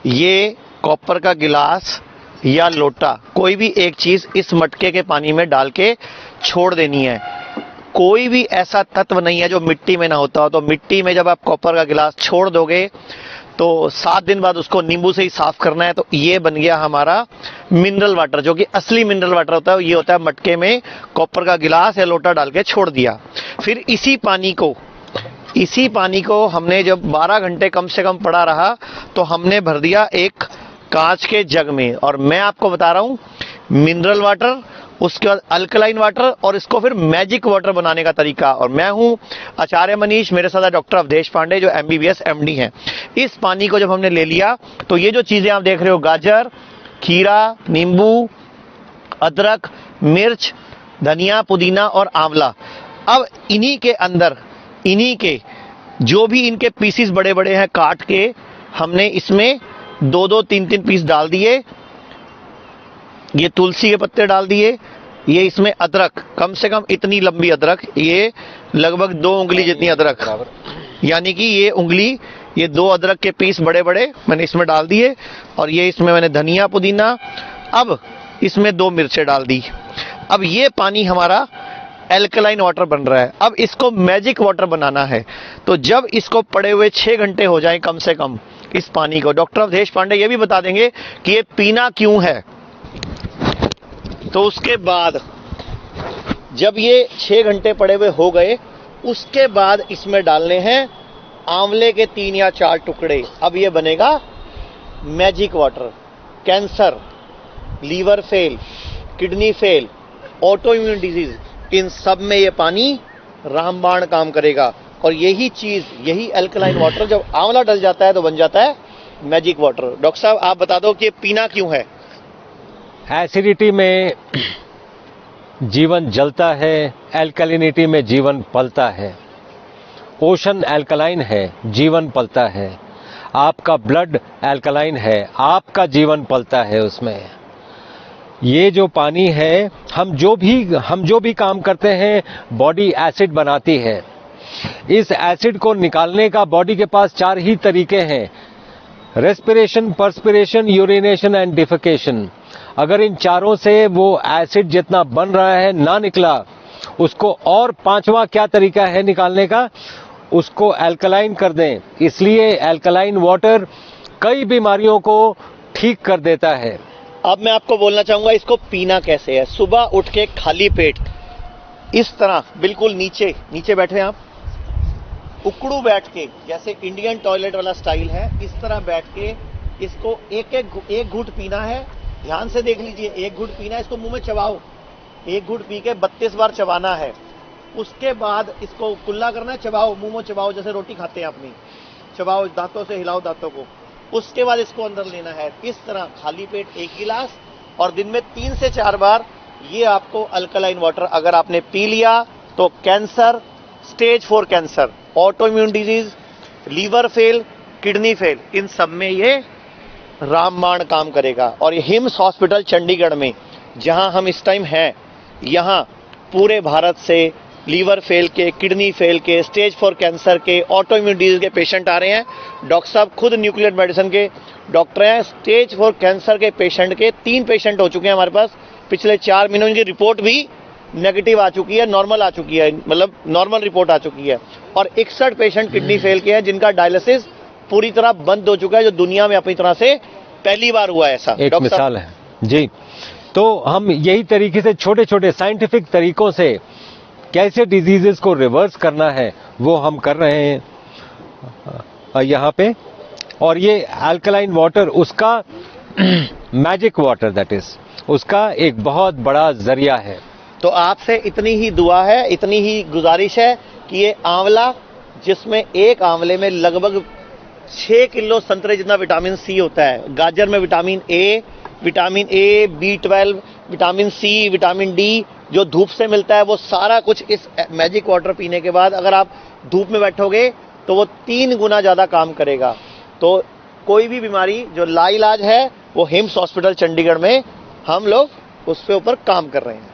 ये कॉपर का गिलास या लोटा, कोई भी एक चीज इस मटके के पानी में डाल के छोड़ देनी है। कोई भी ऐसा तत्व नहीं है जो मिट्टी में ना होता हो। तो मिट्टी में जब आप कॉपर का गिलास छोड़ दोगे तो 7 दिन बाद उसको नींबू से ही साफ करना है। तो ये बन गया हमारा मिनरल वाटर, जो कि असली मिनरल वाटर होता है। ये होता है मटके में कॉपर का गिलास या लोटा डाल के छोड़ दिया। फिर इसी पानी को हमने जब 12 घंटे कम से कम पड़ा रहा तो हमने भर दिया एक कांच के जग में। और मैं आपको बता रहा हूं मिनरल वाटर, उसके बाद अल्कलाइन वाटर और इसको फिर मैजिक वाटर बनाने का तरीका। और मैं हूं आचार्य मनीष, मेरे साथ डॉक्टर अवधेश पांडे जो MBBS MD हैं। इस पानी को जब हमने ले लिया तो ये जो चीजें आप देख रहे हो, गाजर, खीरा, नींबू, अदरक, मिर्च, धनिया, पुदीना और आंवला, अब इन्हीं के जो भी इनके पीसीस बड़े बड़े हैं काट के हमने इसमें 2-2, 3-3 पीस डाल दिए। ये तुलसी के पत्ते डाल दिए। ये इसमें अदरक, कम से कम इतनी लंबी अदरक, ये लगभग 2 उंगली जितनी अदरक, यानी कि ये उंगली, ये 2 अदरक के पीस बड़े बड़े मैंने इसमें डाल दिए। और ये इसमें मैंने धनिया, पुदीना, अब इसमें 2 मिर्चें डाल दी। अब ये पानी हमारा एल्कलाइन वाटर बन रहा है। अब इसको मैजिक वाटर बनाना है। तो जब इसको पड़े हुए 6 घंटे हो जाएं कम से कम इस पानी को, डॉक्टर अवधेश पांडे ये भी बता देंगे कि ये पीना क्यों है। तो उसके बाद जब ये 6 घंटे पड़े हुए हो गए, उसके बाद इसमें डालने हैं आंवले के 3 या 4 टुकड़े। अब ये बनेगा magic water. Cancer, liver fail, kidney fail, auto immune disease, इन सब में ये पानी रामबाण काम करेगा। और यही चीज, यही अल्कलाइन वाटर जब आंवला डल जाता है तो बन जाता है मैजिक वाटर। डॉक्टर साहब आप बता दो कि ये पीना क्यों है। एसिडिटी में जीवन जलता है, एल्कलिनिटी में जीवन पलता है। ओशन एल्कलाइन है, जीवन पलता है। आपका ब्लड एल्कलाइन है, आपका जीवन पलता है उसमें। ये जो पानी है, हम जो भी काम करते हैं बॉडी एसिड बनाती है। इस एसिड को निकालने का बॉडी के पास 4 ही तरीके हैं, respiration, perspiration, urination and defecation. अगर इन चारों से वो एसिड जितना बन रहा है ना निकला, उसको और 5वां क्या तरीका है निकालने का, उसको अल्कलाइन कर दें। इसलिए अल्कलाइन वाटर कई बीमारियों को ठीक कर देता है। अब मैं आपको बोलना चाहूंगा इसको पीना कैसे है। सुबह उठ के खाली पेट इस तरह बिल्कुल नीचे बैठे आप, उकड़ू बैठ के, जैसे इंडियन टॉयलेट वाला स्टाइल है, इस तरह बैठ के इसको एक घूंट पीना है। ध्यान से देख लीजिए, 1 घूंट पीना है, इसको मुंह में चबाओ। 1 घूंट पी के 32 बार चबाना है। उसके बाद इसको कुल्ला करना है, चबाओ, मुंह में चबाओ, जैसे रोटी खाते हैं अपनी, चबाओ, दांतों से हिलाओ दांतों को। उसके बाद इसको अंदर लेना है इस तरह खाली पेट 1 गिलास, और दिन में 3 से 4 बार ये आपको अल्कलाइन वाटर अगर आपने पी लिया तो cancer, stage 4 cancer, auto immune disease, liver fail, kidney fail, इन सब में ये रामबाण काम करेगा। और ये हिम्स हॉस्पिटल चंडीगढ़ में जहां हम इस टाइम हैं, यहां पूरे भारत से लीवर फेल के, किडनी फेल के, स्टेज 4 कैंसर के, ऑटो इम्यून डिजीज के पेशेंट आ रहे हैं। डॉक्टर साहब खुद न्यूक्लियर मेडिसिन के डॉक्टर हैं। स्टेज 4 कैंसर के पेशेंट के 3 पेशेंट हो चुके हैं हमारे पास पिछले 4 महीनों। इनकी रिपोर्ट भी नेगेटिव आ चुकी है, नॉर्मल आ चुकी है, मतलब नॉर्मल रिपोर्ट आ चुकी है। और 61 पेशेंट किडनी फेल के हैं जिनका डायलिसिस पूरी तरह बंद हो चुका है, जो दुनिया में अपनी तरह से पहली बार हुआ है ऐसा। एक मिसाल है जी। तो हम यही तरीके से छोटे छोटे साइंटिफिक तरीकों से कैसे डिजीजेस को रिवर्स करना है वो हम कर रहे हैं यहाँ पे। और ये अल्कलाइन वाटर उसका मैजिक वाटर, दैट इज उसका एक बहुत बड़ा जरिया है। तो आपसे इतनी ही दुआ है, इतनी ही गुजारिश है कि ये आंवला, जिसमें एक आंवले में लगभग 6 किलो संतरे जितना विटामिन सी होता है, गाजर में vitamin A, B12, vitamin C, vitamin D जो धूप से मिलता है, वो सारा कुछ इस मैजिक वाटर पीने के बाद अगर आप धूप में बैठोगे तो वो 3 गुना ज्यादा काम करेगा। तो कोई भी बीमारी जो लाइलाज है वो हिम्स हॉस्पिटल चंडीगढ़ में हम लोग उस पे ऊपर काम कर रहे हैं।